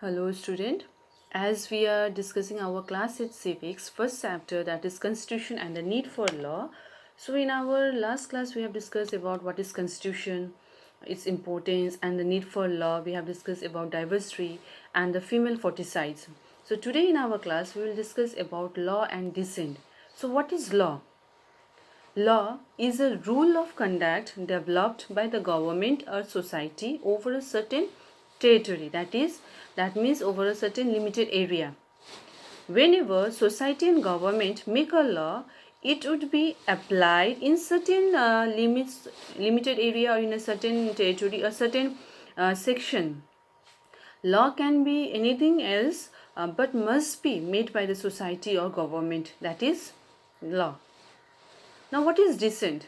Hello student, as we are discussing our class at Civics first chapter, that is Constitution and the need for law. So in our last class we have discussed about what is Constitution, its importance and the need for law. We have discussed about diversity and the female fratricides. So today in our class we will discuss about law and dissent. So what is law? Law is a rule of conduct developed by the government or society over a certain territory, that means over a certain limited area. Whenever society and government make a law, it would be applied in certain limited area or in a certain territory or certain section. Law can be anything else but must be made by the society or government, that is law. Now what is dissent?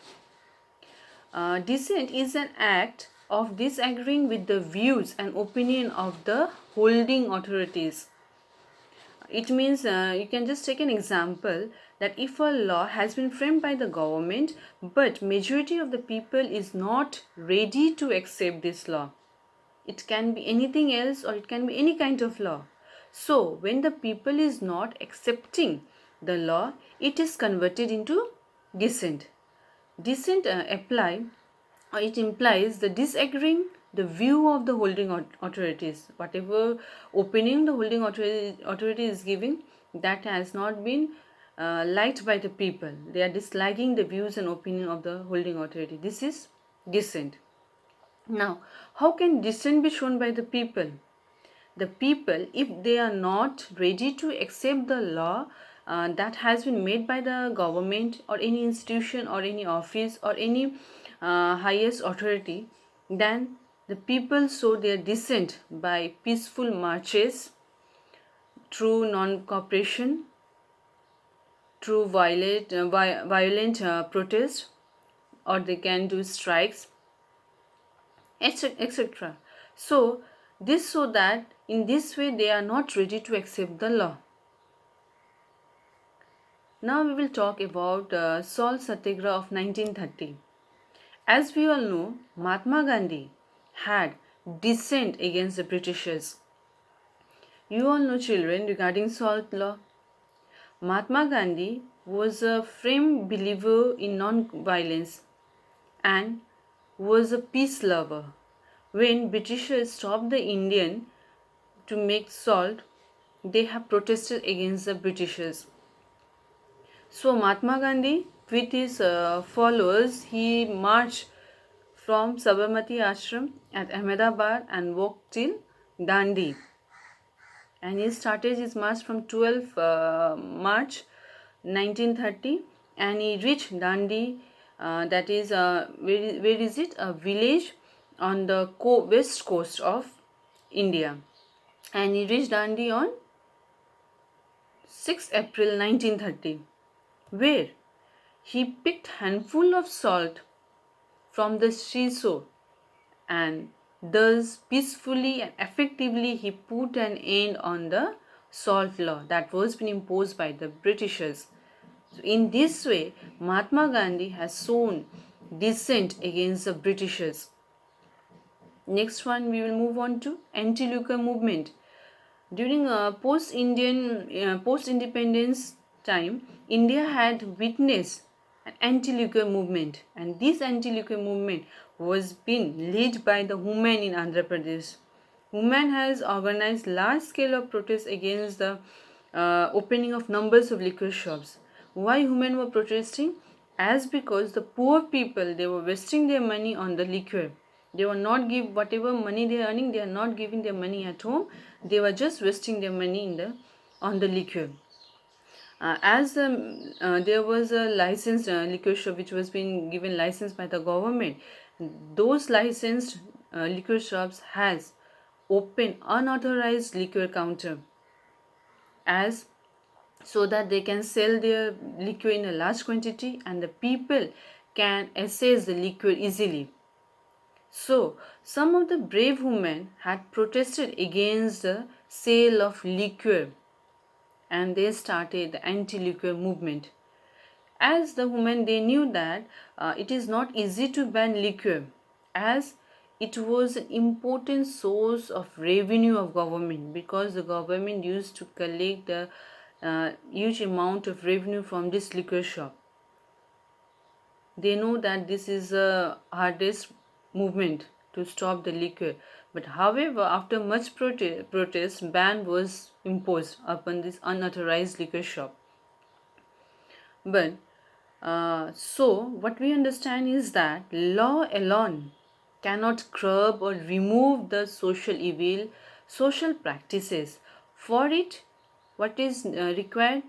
Dissent is an act of disagreeing with the views and opinion of the holding authorities. It means you can just take an example that if a law has been framed by the government but majority of the people is not ready to accept this law. It can be anything else or it can be any kind of law. So when the people is not accepting the law, it is converted into dissent. Dissent it implies the disagreeing the view of the holding authorities. Whatever opinion the holding authority is giving, that has not been liked by the people. They are disliking the views and opinion of the holding authority. This is dissent. Now, how can dissent be shown by the people? The people, if they are not ready to accept the law that has been made by the government or any institution or any office or any highest authority, then the people show their dissent by peaceful marches, through non-cooperation, through violent protest, or they can do strikes, etc. So that in this way they are not ready to accept the law. Now we will talk about Salt Satyagraha of 1930. As we all know, Mahatma Gandhi had dissent against the Britishers. You all know, children, regarding salt law. Mahatma Gandhi was a firm believer in non-violence and was a peace lover. When Britishers stopped the Indian to make salt, they have protested against the Britishers. So Mahatma Gandhi with his followers, he marched from Sabarmati Ashram at Ahmedabad and walked till Dandi. And he started his march from 12 March 1930 and he reached Dandi, that is, where is it? A village on the west coast of India. And he reached Dandi on 6 April 1930, where he picked handful of salt from the seashore and thus peacefully and effectively he put an end on the salt law that was been imposed by the Britishers. So in this way, Mahatma Gandhi has shown dissent against the Britishers. Next one, we will move on to anti-liquor movement. During post-independence time, India had witnessed an anti-liquor movement, and this anti-liquor movement was being led by the women in Andhra Pradesh. Women has organized large scale of protests against the opening of numbers of liquor shops. Why women were protesting? As because the poor people, they were wasting their money on the liquor. They were not give whatever money they are earning, they are not giving their money at home. They were just wasting their money on the liquor. As there was a licensed liquor shop which was being given license by the government, those licensed liquor shops has opened unauthorized liquor counter as so that they can sell their liquor in a large quantity and the people can access the liquor easily. So, some of the brave women had protested against the sale of liquor and they started the anti-liquor movement. As the women, they knew that it is not easy to ban liquor as it was an important source of revenue of government, because the government used to collect the huge amount of revenue from this liquor shop. They know that this is a hardest movement to stop the liquor, but however, after much protest, ban was imposed upon this unauthorized liquor shop. But so what we understand is that law alone cannot curb or remove the social evil, social practices. For it, what is required,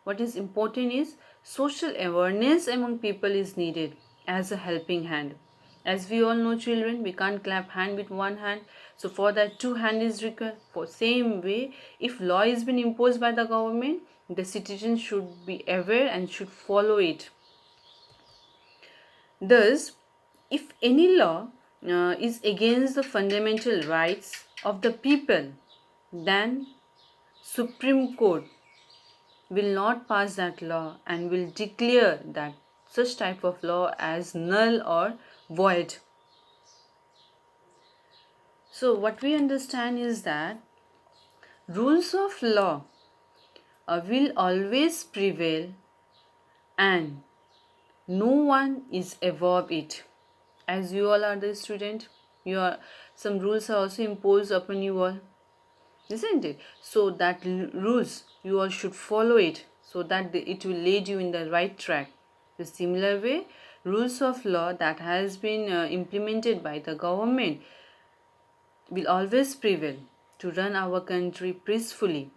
what is important is social awareness among people is needed as a helping hand. As we all know, children, we can't clap hand with one hand, so for that two hand is required. For same way, if law is been imposed by the government, the citizens should be aware and should follow it. Thus, if any law is against the fundamental rights of the people, then Supreme Court will not pass that law and will declare that such type of law as null or void. So what we understand is that rules of law will always prevail, and no one is above it. As you all are the student, some rules are also imposed upon you all, isn't it? So that rules you all should follow it, so that it will lead you in the right track. The similar way, rules of law that has been implemented by the government will always prevail to run our country peacefully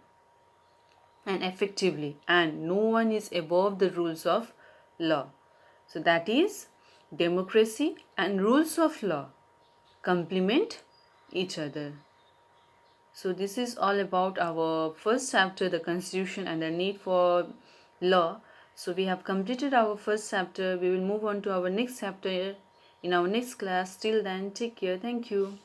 and effectively, and no one is above the rules of law. So that is, democracy and rules of law complement each other. So this is all about our first chapter, the constitution and the need for law. So we have completed our first chapter. We will move on to our next chapter in our next class. Till then, take care. Thank you.